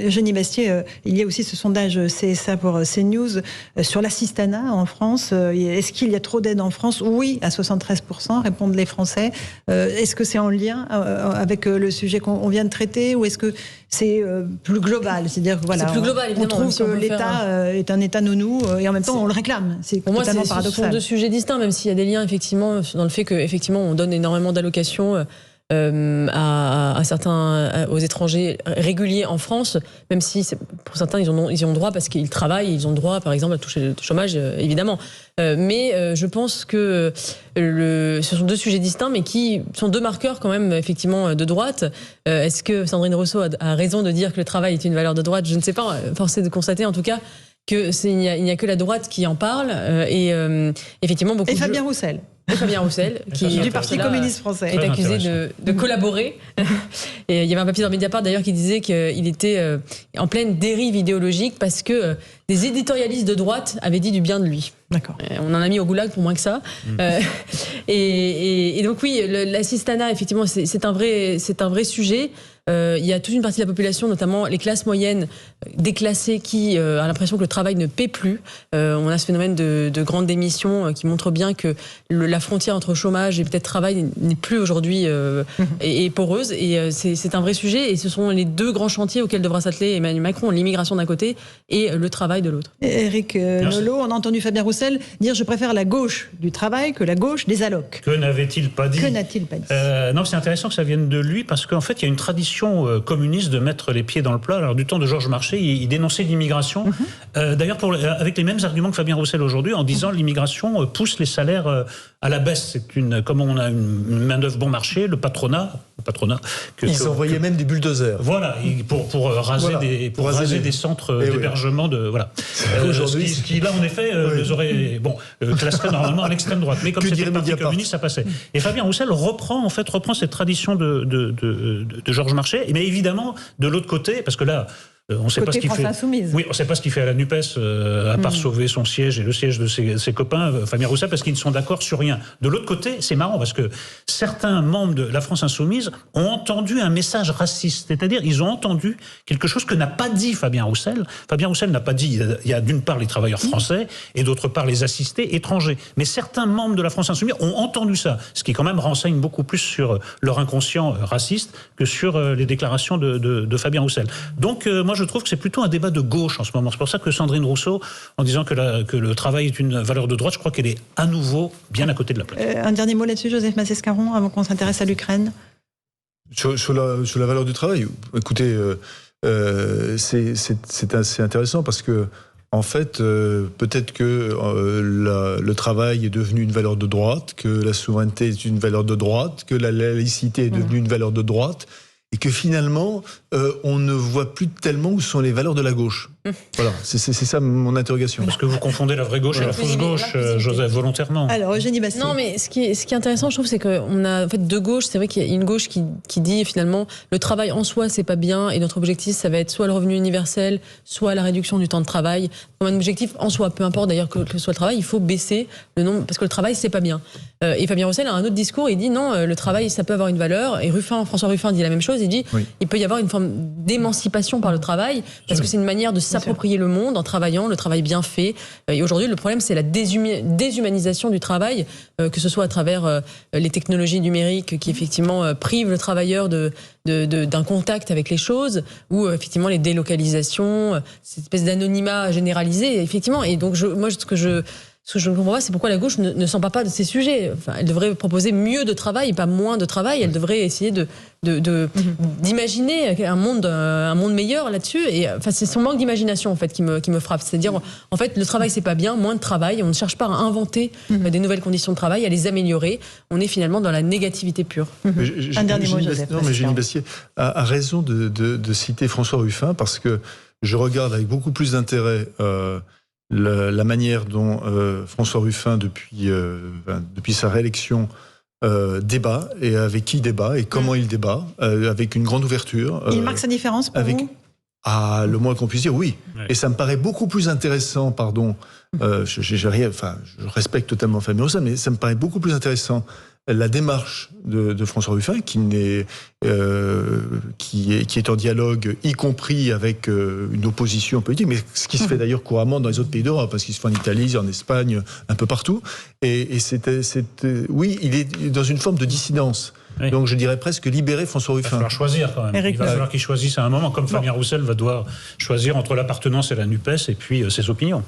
Eugénie Bastier, il y a aussi ce sondage CSA pour CNews sur l'assistanat en France. Est-ce qu'il y a trop d'aide en France? Oui, à 73%, répondent les Français. Est-ce que c'est en lien avec le sujet qu'on vient de traiter, ou est-ce que c'est plus global? C'est-à-dire que voilà, c'est plus global, évidemment, on trouve que l'État est un État nounou et en même temps on le réclame. C'est totalement paradoxal. Ce sont deux sujets distincts, même s'il y a des liens effectivement dans le fait qu'effectivement on donne énormément d'allocations à certains, aux étrangers réguliers en France, même si pour certains ils y ont droit parce qu'ils travaillent, ils ont droit par exemple à toucher le chômage, évidemment. Mais je pense que ce sont deux sujets distincts, mais qui sont deux marqueurs quand même effectivement de droite. Est-ce que Sandrine Rousseau a raison de dire que le travail est une valeur de droite? Je ne sais pas. Force est de constater en tout cas qu'il n'y a que la droite qui en parle, et effectivement beaucoup. Et Fabien Roussel. Et Fabien Roussel, qui du Parti communiste français, est accusé de collaborer. Et il y avait un papier dans Mediapart d'ailleurs qui disait qu'il était en pleine dérive idéologique parce que des éditorialistes de droite avaient dit du bien de lui. D'accord. On en a mis au goulag pour moins que ça. Et donc oui, l'assistanat, effectivement, c'est un vrai sujet. Il y a toute une partie de la population, notamment les classes moyennes déclassées, qui a l'impression que le travail ne paie plus. On a ce phénomène de grande démission qui montre bien que la frontière entre chômage et peut-être travail n'est plus aujourd'hui et poreuse. Et c'est un vrai sujet. Et ce sont les deux grands chantiers auxquels devra s'atteler Emmanuel Macron, l'immigration d'un côté et le travail de l'autre. Éric Nolot, on a entendu Fabien Roussel dire « Je préfère la gauche du travail que la gauche des allocs ». Que n'avait-il pas dit? Que n'a-t-il pas dit? Non, c'est intéressant que ça vienne de lui, parce qu'en fait, il y a une tradition communiste de mettre les pieds dans le plat. Alors, du temps de Georges Marchais, il dénonçait l'immigration. D'ailleurs, avec les mêmes arguments que Fabien Roussel aujourd'hui, en disant l'immigration pousse les salaires à la baisse. Comme on a une main-d'œuvre bon marché, le patronat. Ils envoyaient même des bulldozers. Voilà, pour raser des centres d'hébergement Aujourd'hui, ce qui là, en effet, les aurait classerait normalement à l'extrême droite. Mais comme c'était le Parti communiste, ça passait. Et Fabien Roussel reprend cette tradition de Georges Marchais. Mais évidemment, de l'autre côté, parce que là, on ne sait pas ce qu'il fait. Oui, on ne sait pas ce qu'il fait à la NUPES, à part sauver son siège et le siège de ses copains, Fabien Roussel, parce qu'ils ne sont d'accord sur rien. De l'autre côté, c'est marrant, parce que certains membres de la France Insoumise ont entendu un message raciste. C'est-à-dire, ils ont entendu quelque chose que n'a pas dit Fabien Roussel. Fabien Roussel n'a pas dit, il y a d'une part les travailleurs français et d'autre part les assistés étrangers. Mais certains membres de la France Insoumise ont entendu ça, ce qui quand même renseigne beaucoup plus sur leur inconscient raciste que sur les déclarations de Fabien Roussel. Donc, moi, je trouve que c'est plutôt un débat de gauche en ce moment. C'est pour ça que Sandrine Rousseau, en disant que le travail est une valeur de droite, je crois qu'elle est à nouveau bien à côté de la plaque. Un dernier mot là-dessus, Joseph Massescaron, avant qu'on s'intéresse à l'Ukraine. Sur la valeur du travail, écoutez, c'est assez intéressant parce que, en fait, peut-être que le travail est devenu une valeur de droite, que la souveraineté est une valeur de droite, que la laïcité est devenue une valeur de droite, et que finalement, on ne voit plus tellement où sont les valeurs de la gauche. Voilà, c'est ça mon interrogation. Parce que vous confondez la vraie gauche et la fausse gauche, Joseph, volontairement. Alors, Eugénie Bastier. Non, mais ce qui est intéressant, je trouve, c'est qu'on a en fait deux gauches. C'est vrai qu'il y a une gauche qui dit finalement le travail en soi, c'est pas bien, et notre objectif, ça va être soit le revenu universel, soit la réduction du temps de travail. Comme un objectif en soi, peu importe d'ailleurs que ce soit le travail, il faut baisser le nombre, parce que le travail, c'est pas bien. Et Fabien Roussel a un autre discours, il dit non, le travail, ça peut avoir une valeur. Et François Ruffin dit la même chose, il dit il peut y avoir une forme d'émancipation par le travail, parce que c'est une manière de s'approprier le monde en travaillant, le travail bien fait. Et aujourd'hui, le problème, c'est la déshumanisation du travail, que ce soit à travers les technologies numériques qui effectivement privent le travailleur d'un contact avec les choses, ou effectivement les délocalisations, cette espèce d'anonymat généralisé, effectivement. Et donc, ce que je ne comprends pas, c'est pourquoi la gauche ne s'empare pas de ces sujets. Enfin, elle devrait proposer mieux de travail et pas moins de travail. Elle devrait essayer d'imaginer un monde meilleur là-dessus. Et enfin, c'est son manque d'imagination en fait qui me frappe. C'est-à-dire, en fait, le travail c'est pas bien, moins de travail. On ne cherche pas à inventer des nouvelles conditions de travail, à les améliorer. On est finalement dans la négativité pure. Un dernier mot, Joseph. Non, mais Eugénie Bastier a raison de citer François Ruffin, parce que je regarde avec beaucoup plus d'intérêt la manière dont François Ruffin, depuis sa réélection, débat, et avec qui débat, et comment il débat, avec une grande ouverture. Il marque sa différence pour vous ? le moins qu'on puisse dire, oui. Et ça me paraît beaucoup plus intéressant, je respecte totalement Fabien Roussel, mais ça me paraît beaucoup plus intéressant la démarche de François Ruffin, qui est en dialogue, y compris avec une opposition politique, mais ce qui se fait d'ailleurs couramment dans les autres pays d'Europe, parce qu'il se fait en Italie, en Espagne, un peu partout. Et oui, il est dans une forme de dissidence. Oui. Donc je dirais presque libérer François Ruffin. Il va falloir choisir quand même. Il va falloir qu'il choisisse à un moment, comme Fabien Roussel va devoir choisir entre l'appartenance à la NUPES et puis ses opinions.